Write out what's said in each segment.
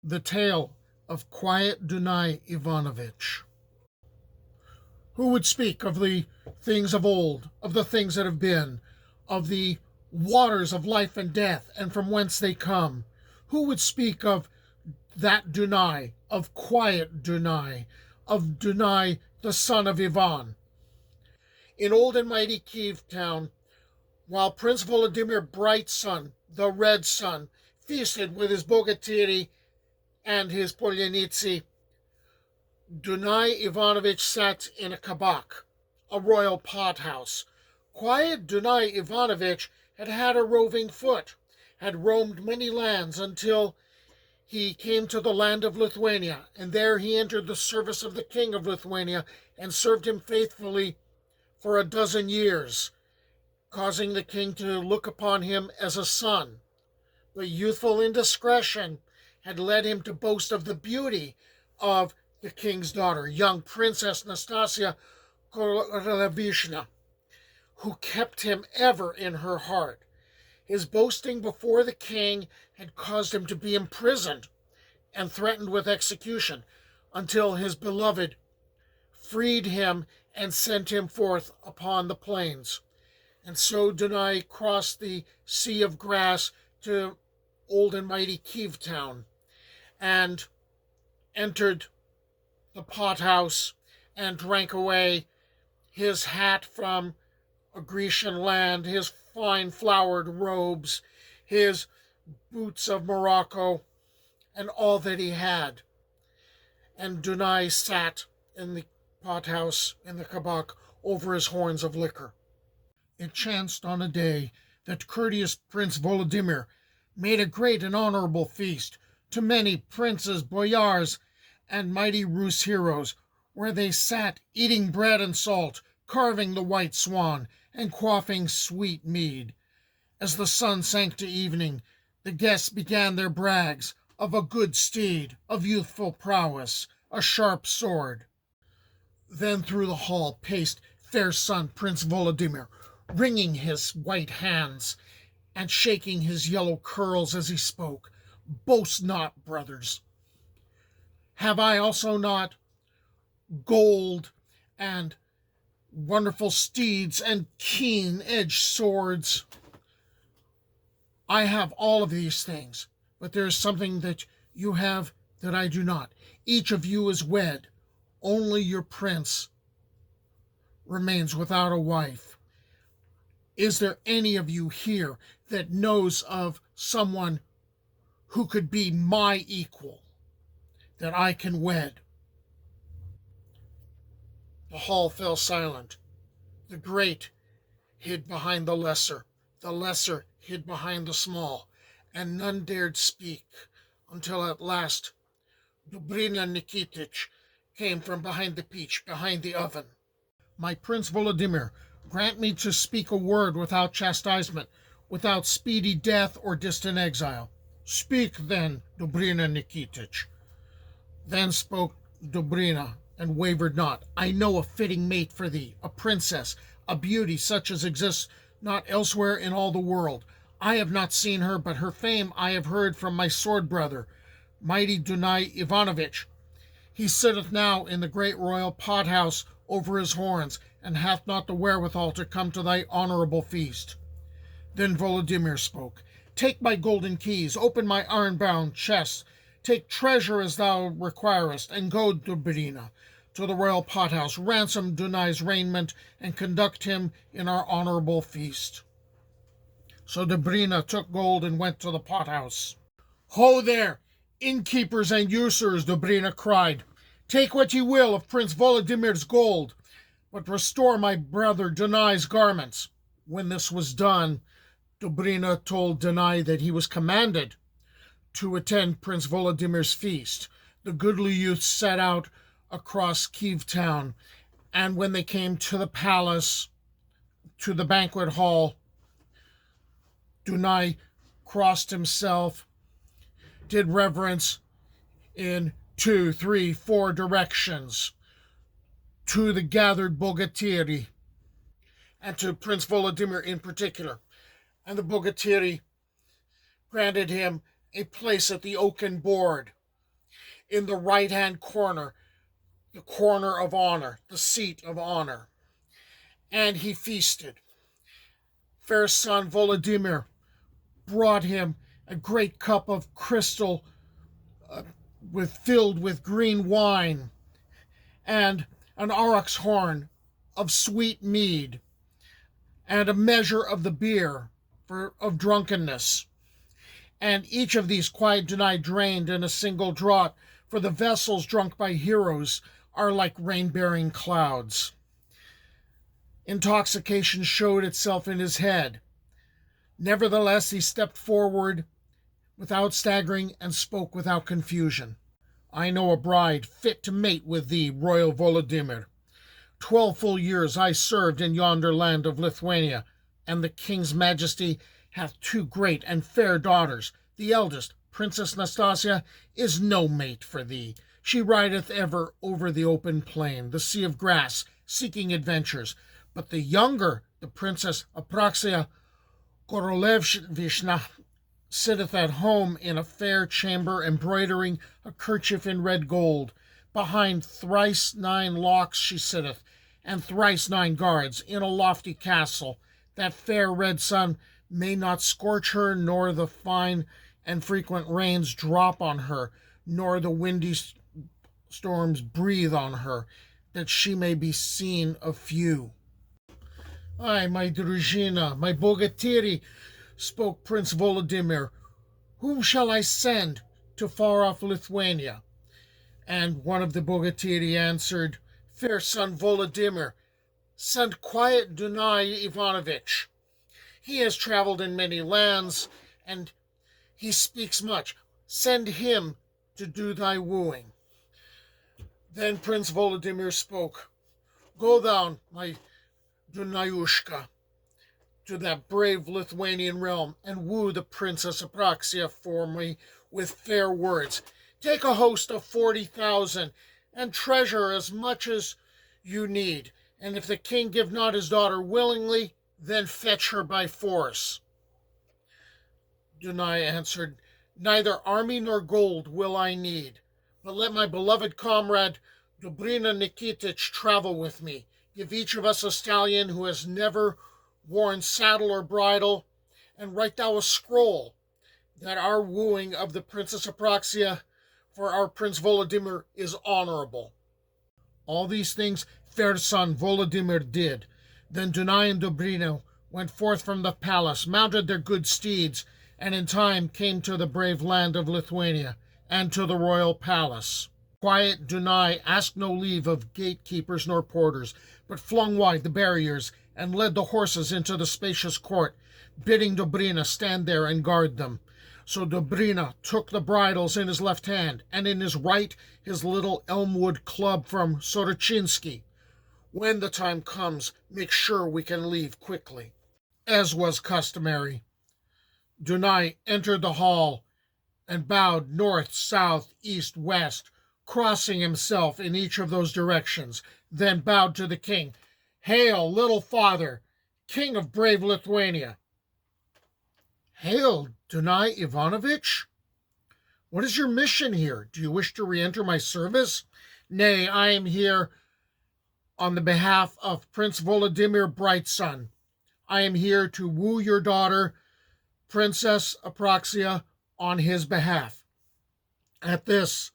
The tale of quiet Dunai Ivanovich. Who would speak of the things of old, of the things that have been, of the waters of life and death, and from whence they come? Who would speak of that Dunai, of quiet Dunai, of Dunai, the son of Ivan? In old and mighty Kiev town, while Prince Volodymyr Bright Sun, the Red Sun, feasted with his Bogatyr and his Polianitsa, Dunai Ivanovich sat in a kabak, a royal pothouse. Quiet Dunai Ivanovich had had a roving foot, had roamed many lands until he came to the land of Lithuania, and there he entered the service of the king of Lithuania and served him faithfully for a dozen years, causing the king to look upon him as a son. But youthful indiscretion had led him to boast of the beauty of the king's daughter, young Princess Nastas'ya, who kept him ever in her heart. His boasting before the king had caused him to be imprisoned and threatened with execution until his beloved freed him and sent him forth upon the plains. And so Dunai crossed the sea of grass to old and mighty Kiev town and entered the pothouse and drank away his hat from a Grecian land, his fine flowered robes, his boots of Morocco, and all that he had. And Dunai sat in the pothouse, in the kabak, over his horns of liquor. It chanced on a day that courteous Prince Volodymyr made a great and honorable feast to many princes, boyars, and mighty Rus heroes, where they sat eating bread and salt, carving the white swan, and quaffing sweet mead. As the sun sank to evening, the guests began their brags of a good steed, of youthful prowess, a sharp sword. Then through the hall paced fair son Prince Volodymyr, wringing his white hands and shaking his yellow curls as he spoke. Boast not, brothers. Have I also not gold and wonderful steeds and keen-edged swords? I have all of these things, but there is something that you have that I do not. Each of you is wed. Only your prince remains without a wife. Is there any of you here that knows of someone who could be my equal, that I can wed? The hall fell silent. The great hid behind the lesser hid behind the small, and none dared speak until at last Dobrina Nikitich came from behind the peach, behind the oven. My Prince Volodymyr, grant me to speak a word without chastisement, without speedy death or distant exile. Speak then, Dobrina Nikitich. Then spoke Dobrina, and wavered not. I know a fitting mate for thee, a princess, a beauty such as exists not elsewhere in all the world. I have not seen her, but her fame I have heard from my sword brother, mighty Dunai Ivanovich. He sitteth now in the great royal pothouse over his horns, and hath not the wherewithal to come to thy honorable feast. Then Volodymyr spoke. Take my golden keys, open my iron-bound chest, take treasure as thou requirest, and go, Dobrina, to the royal pothouse, ransom Dunai's raiment, and conduct him in our honorable feast. So Dobrina took gold and went to the pothouse. Ho there, innkeepers and usurers, Dobrina cried. Take what ye will of Prince Volodymyr's gold, but restore my brother Dunai's garments. When this was done, Dobrina told Dunai that he was commanded to attend Prince Volodymyr's feast. The goodly youth set out across Kiev town, and when they came to the palace, to the banquet hall, Dunai crossed himself, did reverence in 2, 3, 4 directions to the gathered Bogatyr, and to Prince Volodymyr in particular. And the Bogatyr granted him a place at the oaken board in the right-hand corner, the corner of honor, the seat of honor. And he feasted. Fair son Volodymyr brought him a great cup of crystal filled with green wine, and an aurochs horn of sweet mead, and a measure of the beer of drunkenness. And each of these quiet Dunai drained in a single draught, for the vessels drunk by heroes are like rain-bearing clouds. Intoxication showed itself in his head. Nevertheless, he stepped forward without staggering and spoke without confusion. I know a bride fit to mate with thee, royal Volodymyr. 12 full years I served in yonder land of Lithuania, and the king's majesty hath 2 great and fair daughters. The eldest, Princess Nastas'ya, is no mate for thee. She rideth ever over the open plain, the sea of grass, seeking adventures. But the younger, the Princess Apraxia Korolevishna, sitteth at home in a fair chamber, embroidering a kerchief in red gold. Behind thrice 9 locks she sitteth, and thrice 9 guards, in a lofty castle, that fair red sun may not scorch her, nor the fine and frequent rains drop on her, nor the windy storms breathe on her, that she may be seen of few. Ay, my Druzhina, my Bogatyr, spoke Prince Volodymyr, whom shall I send to far-off Lithuania? And one of the Bogatyr answered, Fair son Volodymyr, send quiet Dunai Ivanovich. He has traveled in many lands, and he speaks much. Send him to do thy wooing. Then Prince Volodymyr spoke, Go thou, my Dunayushka, to that brave Lithuanian realm, and woo the Princess Apraxia for me with fair words. Take a host of 40,000, and treasure as much as you need. And if the king give not his daughter willingly, then fetch her by force. Dunai answered, Neither army nor gold will I need, but let my beloved comrade Dobrina Nikitich travel with me. Give each of us a stallion who has never worn saddle or bridle, and write thou a scroll, that our wooing of the Princess Apraxia for our Prince Volodymyr is honorable. All these things fair son Volodymyr did. Then Dunai and Dobrina went forth from the palace, mounted their good steeds, and in time came to the brave land of Lithuania, and to the royal palace. Quiet Dunai asked no leave of gatekeepers nor porters, but flung wide the barriers, and led the horses into the spacious court, bidding Dobrina stand there and guard them. So Dobrina took the bridles in his left hand, and in his right his little elmwood club from Sorochinsky. When the time comes, make sure we can leave quickly. As was customary, Dunai entered the hall and bowed north, south, east, west, crossing himself in each of those directions, then bowed to the king. Hail, little father, king of brave Lithuania. Hail, Dunai Ivanovich. What is your mission here? Do you wish to re-enter my service? Nay, I am here on the behalf of Prince Volodymyr Brightson. I am here to woo your daughter, Princess Apraxia, on his behalf. At this,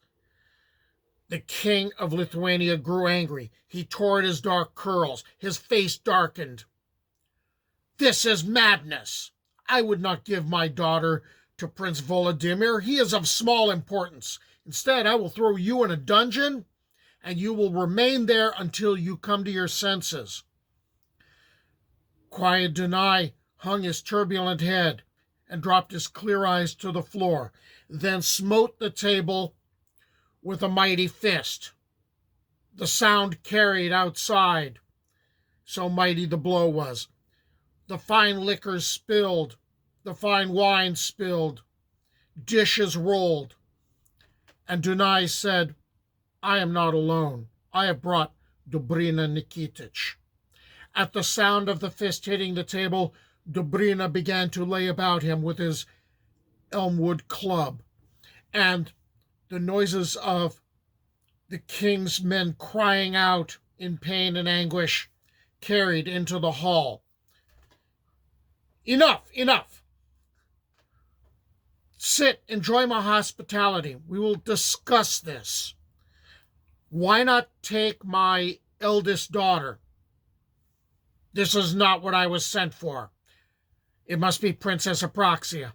the king of Lithuania grew angry. He tore at his dark curls. His face darkened. This is madness. I would not give my daughter to Prince Volodymyr. He is of small importance. Instead, I will throw you in a dungeon, and you will remain there until you come to your senses. Quiet Dunai hung his turbulent head and dropped his clear eyes to the floor, then smote the table with a mighty fist. The sound carried outside, so mighty the blow was. The fine liquors spilled, the fine wine spilled, dishes rolled. And Dunai said, I am not alone. I have brought Dobrina Nikitich. At the sound of the fist hitting the table, Dobrina began to lay about him with his elmwood club, and the noises of the king's men crying out in pain and anguish carried into the hall. Enough, enough. Sit, enjoy my hospitality. We will discuss this. Why not take my eldest daughter? This is not what I was sent for. It must be Princess Apraxia.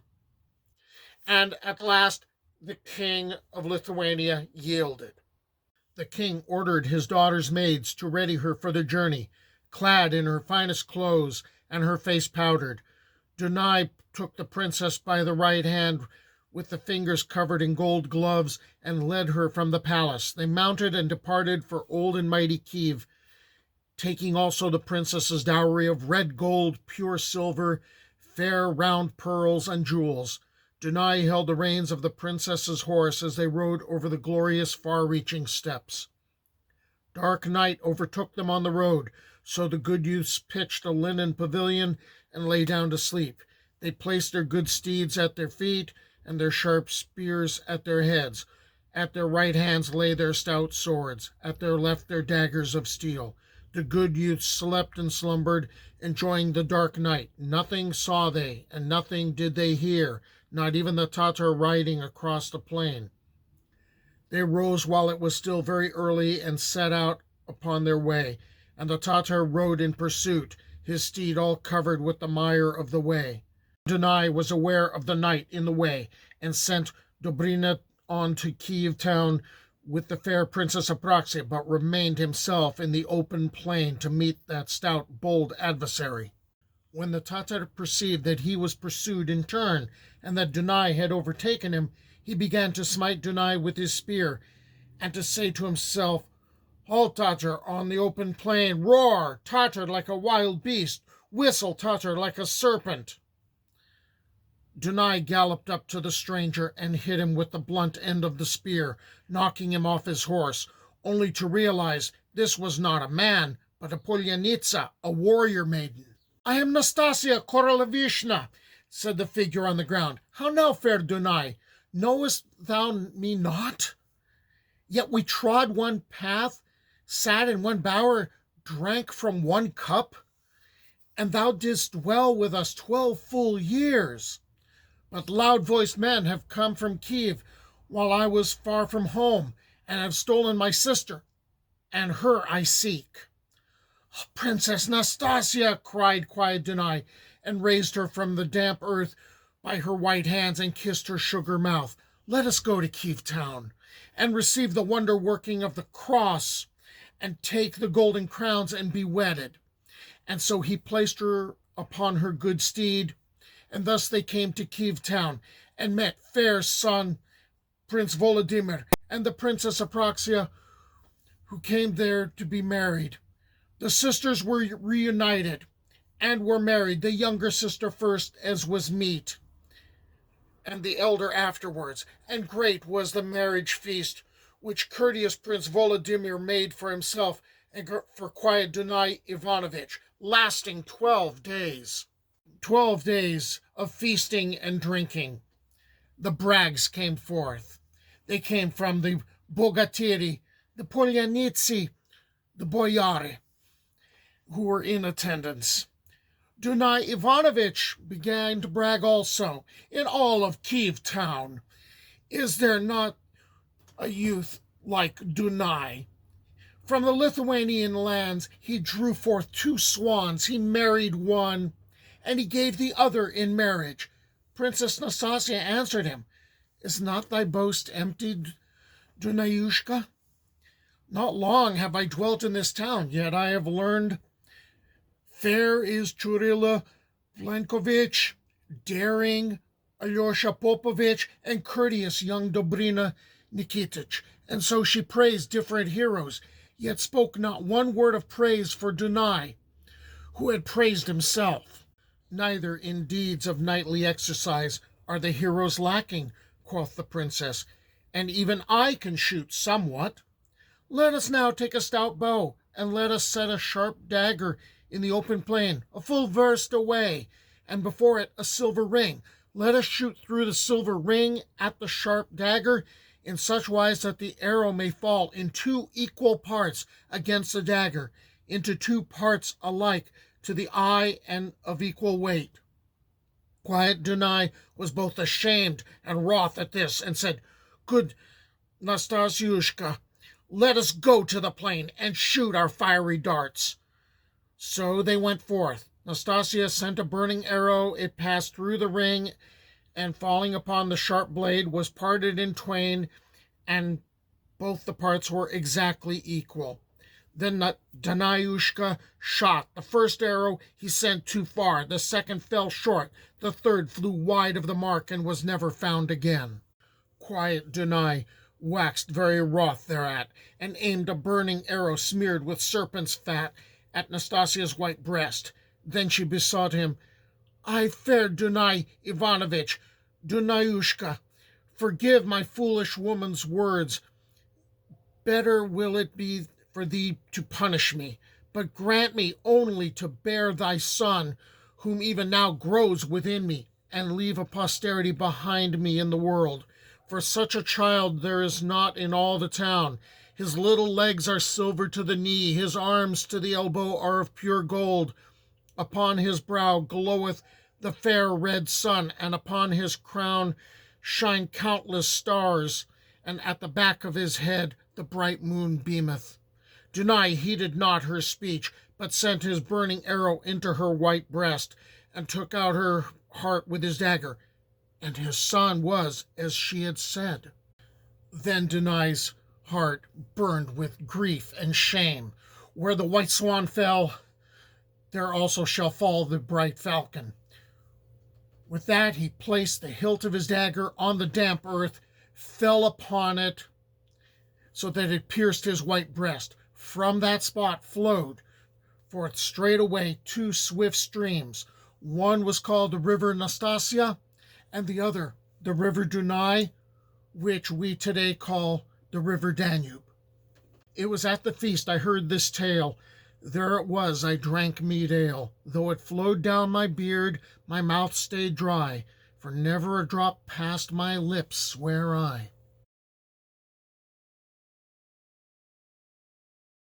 And at last, the king of Lithuania yielded. The king ordered his daughter's maids to ready her for the journey, clad in her finest clothes and her face powdered. Dunai took the princess by the right hand with the fingers covered in gold gloves and led her from the palace. They mounted and departed for old and mighty Kiev, taking also the princess's dowry of red gold, pure silver, fair round pearls, and jewels. Dunai held the reins of the princess's horse as they rode over the glorious far-reaching steppes. Dark night overtook them on the road, so the good youths pitched a linen pavilion and lay down to sleep. They placed their good steeds at their feet and their sharp spears at their heads. At their right hands lay their stout swords, at their left their daggers of steel. The good youths slept and slumbered, enjoying the dark night. Nothing saw they, and nothing did they hear, not even the Tatar riding across the plain. They rose while it was still very early and set out upon their way, and the Tatar rode in pursuit, his steed all covered with the mire of the way. Dunai was aware of the night in the way, and sent Dobrina on to Kiev town with the fair Princess Apraxia, but remained himself in the open plain to meet that stout, bold adversary. When the Tatar perceived that he was pursued in turn, and that Dunai had overtaken him, he began to smite Dunai with his spear, and to say to himself, "Halt, Tatar, on the open plain! Roar, Tatar, like a wild beast! Whistle, Tatar, like a serpent!" Dunai galloped up to the stranger and hit him with the blunt end of the spear, knocking him off his horse, only to realize this was not a man, but a Polianitsa, a warrior maiden. "I am Nastas'ya Korolevishna," said the figure on the ground. "How now, fair Dunai? Knowest thou me not? Yet we trod one path, sat in one bower, drank from one cup, and thou didst dwell with us 12 full years. But loud-voiced men have come from Kiev while I was far from home, and have stolen my sister, and her I seek." "Princess Nastas'ya!" cried quiet Dunai, and raised her from the damp earth by her white hands and kissed her sugar mouth. "Let us go to Kiev town, and receive the wonder-working of the cross, and take the golden crowns, and be wedded." And so he placed her upon her good steed, and thus they came to Kiev town, and met fair son Prince Volodymyr and the Princess Apraxia, who came there to be married. The sisters were reunited, and were married, the younger sister first, as was meet, and the elder afterwards. And great was the marriage feast, which courteous Prince Volodymyr made for himself and for quiet Dunai Ivanovich, lasting 12 days. 12 days of feasting and drinking. The brags came forth. They came from the Bogatyr, the Polianitsa, the Boyare, who were in attendance. Dunai Ivanovich began to brag also. "In all of Kiev town, is there not a youth like Dunai? From the Lithuanian lands he drew forth 2 swans, he married one, and he gave the other in marriage." Princess Nastas'ya answered him, "Is not thy boast emptied, Dunayushka? Not long have I dwelt in this town, yet I have learned fair is Churila Blankovich, daring Alyosha Popovich, and courteous young Dobrina Nikitich." And so she praised different heroes, yet spoke not one word of praise for Dunai, who had praised himself. "Neither in deeds of knightly exercise are the heroes lacking," quoth the princess, "and even I can shoot somewhat. Let us now take a stout bow, and let us set a sharp dagger in the open plain, a full verst away, and before it a silver ring. Let us shoot through the silver ring at the sharp dagger in such wise that the arrow may fall in 2 equal parts against the dagger, into 2 parts alike to the eye and of equal weight. Quiet Dunai was both ashamed and wroth at this, and said, "Good Nastasyushka, let us go to the plain and shoot our fiery darts." So they went forth. Nastas'ya sent a burning arrow. It passed through the ring, and falling upon the sharp blade, was parted in twain, and both the parts were exactly equal. Then Danayushka shot. The first arrow he sent too far. The second fell short. The third flew wide of the mark and was never found again. Quiet Dunai waxed very wroth thereat, and aimed a burning arrow smeared with serpent's fat at Nastas'ya's white breast. Then she besought him, "I, fair Dunai Ivanovich, Dunayushka, forgive my foolish woman's words. Better will it be for thee to punish me, but grant me only to bear thy son, whom even now grows within me, and leave a posterity behind me in the world. For such a child there is not in all the town. His little legs are silver to the knee, his arms to the elbow are of pure gold. Upon his brow gloweth the fair red sun, and upon his crown shine countless stars, and at the back of his head the bright moon beameth." Dunai heeded not her speech, but sent his burning arrow into her white breast, and took out her heart with his dagger, and his son was as she had said. Then Dunai's heart burned with grief and shame. Where the white swan fell, there also shall fall the bright falcon. With that he placed the hilt of his dagger on the damp earth, fell upon it, so that it pierced his white breast. From that spot flowed forth straightway 2 swift streams. One was called the river Nastas'ya, and the other the river Dunai, which we today call the river Danube. It was at the feast I heard this tale. There it was I drank mead ale. Though it flowed down my beard, my mouth stayed dry, for never a drop passed my lips, swear I.